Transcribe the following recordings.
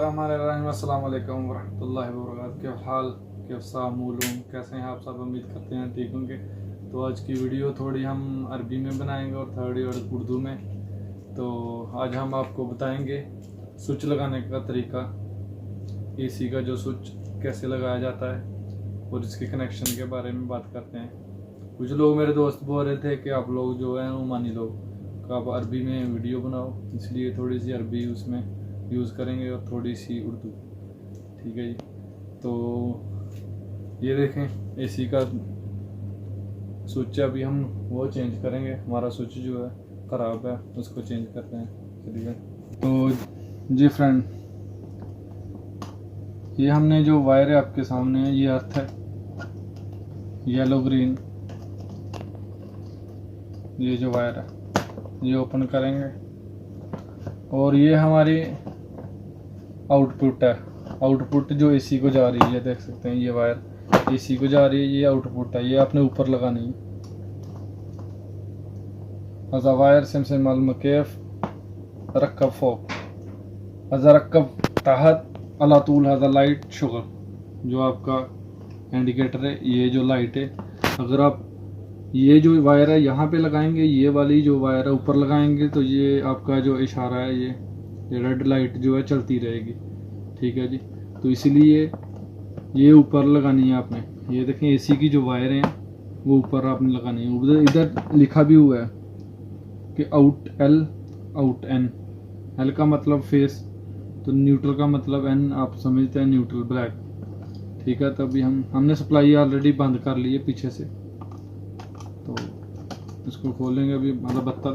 बिस्मिल्लाहिर्रहमानिर्रहीम अस्सलाम वालेकुम वरहमतुल्लाहि वबरकातुहू। क्या हाल, कैसा मालूम, कैसे हैं आप सब? उम्मीद करते हैं ठीक होंगे। तो आज की वीडियो थोड़ी हम अरबी में बनाएंगे और थोड़ी उर्दू में। तो आज हम आपको बताएंगे स्विच लगाने का तरीका, एसी का जो स्विच कैसे लगाया जाता है और इसके कनेक्शन के बारे में बात करते हैं। कुछ लोग मेरे दोस्त बोल रहे थे कि आप लोग जो है ओमानी लोग तो आप अरबी में वीडियो बनाओ, इसलिए थोड़ी सी अरबी उसमें यूज़ करेंगे और थोड़ी सी उर्दू। ठीक है जी। तो ये देखें एसी का स्विच है, अभी हम वो चेंज करेंगे। हमारा स्विच जो है ख़राब है, उसको चेंज करते हैं। चलिए। तो जी फ्रेंड, ये हमने जो वायर है आपके सामने है, ये अर्थ है येलो ग्रीन। ये जो वायर है ये ओपन करेंगे और ये हमारी आउटपुट है। आउटपुट जो एसी को जा रही है, देख सकते हैं ये वायर एसी को जा रही है, ये आउटपुट है। ये आपने ऊपर लगानी है। हज़ा वायर सिमसे मालूम केफ रक्कब फोक हज़ा रक्कब तहत अला तूल हज़ा लाइट शुगर। जो आपका इंडिकेटर है, ये जो लाइट है, अगर आप ये जो वायर है यहाँ पे लगाएंगे, ये वाली जो वायर है ऊपर लगाएंगे, तो ये आपका जो इशारा है ये रेड लाइट जो है चलती रहेगी। ठीक है जी। तो इसीलिए ये ऊपर लगानी है आपने। ये देखें एसी की जो वायर हैं वो ऊपर आपने लगानी है। उधर इधर लिखा भी हुआ है कि out L out N. L का मतलब फेस, तो न्यूट्रल का मतलब एन आप समझते हैं, न्यूट्रल ब्लैक। ठीक है। तभी हमने सप्लाई ऑलरेडी बंद कर ली है पीछे से, तो इसको खोलेंगे अभी। मतलब बत्तल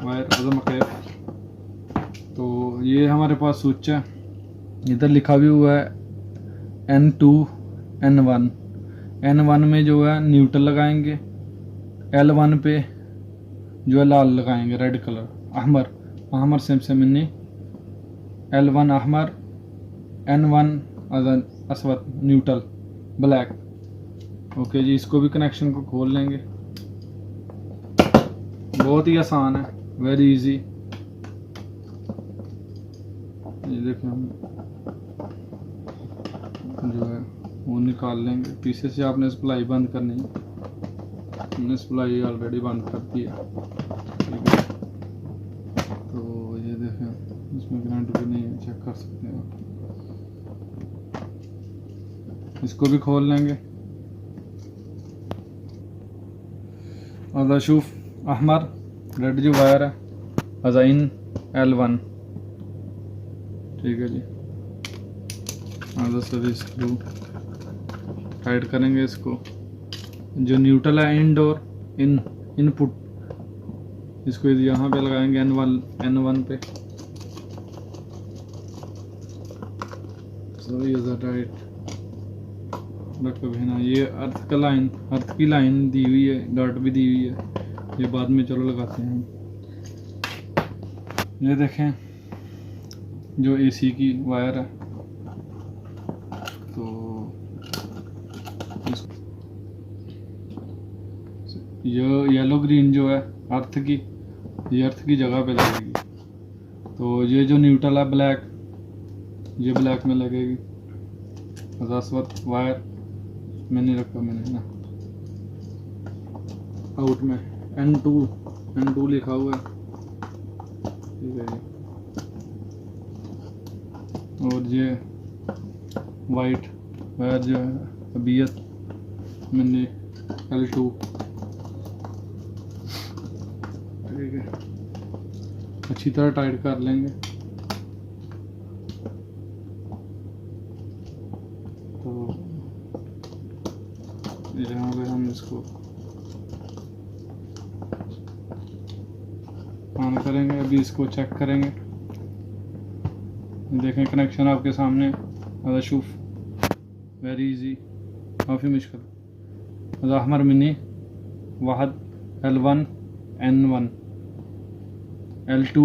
वायर अज़म कैफ। तो ये हमारे पास स्विच है, इधर लिखा भी हुआ है N2 N1। N1 में जो है न्यूट्रल लगाएंगे, L1 पे जो है लाल लगाएंगे, रेड कलर, अहमर अहमर से मिनी। L1 अहमर, N1 असवद न्यूट्रल ब्लैक। ओके जी। इसको भी कनेक्शन को खोल लेंगे। बहुत ही आसान है, वेरी इजी। ये देखें हम जो है वो निकाल लेंगे पीछे से। आपने सप्लाई बंद करनी है, हमने सप्लाई ऑलरेडी बंद कर दिया। ठीक है। तो ये देखें इसमें करंट भी नहीं है, चेक कर सकते हैं आप। इसको भी खोल लेंगे। अज़ाशूफ अहमर रेड जो वायर है अज़ाइन L1। ठीक है जी। सभी स्क्रू टाइट करेंगे इसको। जो न्यूट्रल है इंडोर इनपुट, इसको यहाँ पे लगाएंगे N1 पे। सभी टाइट रखो ना। ये अर्थ की लाइन दी हुई है, डॉट भी दी हुई है, ये बाद में चलो लगाते हैं। ये देखें जो एसी की वायर है, तो ये येलो ग्रीन जो है अर्थ की, ये अर्थ की जगह पे लगेगी। तो ये जो न्यूट्रल है ब्लैक, ये ब्लैक में लगेगी। असवद वायर मैंने रखा, मैंने ना आउट में N2 लिखा हुआ है। ठीक है जी। और ये वाइट वायर जो है अबियत मैंने L2। ठीक है। अच्छी तरह टाइट कर लेंगे। तो यहाँ पे हम इसको ऑन करेंगे। अभी इसको चेक करेंगे। देखें कनेक्शन आपके सामने। अदा शूफ वेरी इजी, काफ़ी मुश्किल। अदा Ahmar mini वाहद L1 N1 L2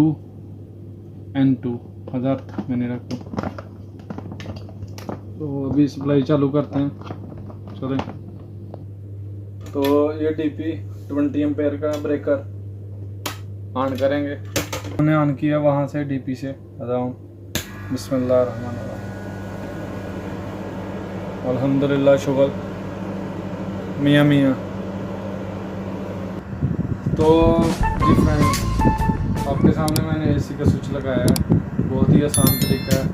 N2 हज़ार मैंने रखा। तो अभी सप्लाई चालू करते हैं। चलें। तो ये DP 20 एम्पेयर का ब्रेकर ऑन करेंगे। हमने ऑन किया वहाँ से DP से। बिस्मिल्लाहिर्रहमानिर्रहीम। अल्हम्दुलिल्लाह शुगर मियाँ मियाँ। तो जी फ्रेंड्स, आपके सामने मैंने एसी का स्विच लगाया है, बहुत ही आसान तरीका है।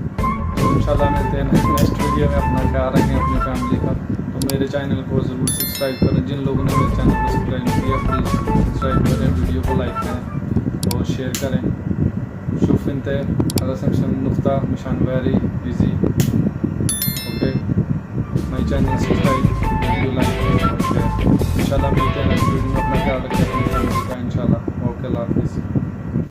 तो इंशाल्लाह मिलते हैं नेक्स्ट वीडियो में। अपना ख्याल रखें, अपनी फैमिली का। तो मेरे चैनल को ज़रूर सब्सक्राइब करें। जिन लोगों ने मेरे चैनल को सब्सक्राइब नहीं किया प्लीज़ सब्सक्राइब करें, वीडियो को लाइक करें और शेयर करें। शुफ इंते नुक्ता मिशान very easy. Okay, my channel subscribe, video like और शेयर। इंशाल्लाह मिलते हैं नेक्स्ट वीडियो में। अपना ख्याल रखें, अपनी फैमिली का। इंशाल्लाह ओके, अल्लाह हाफिज़।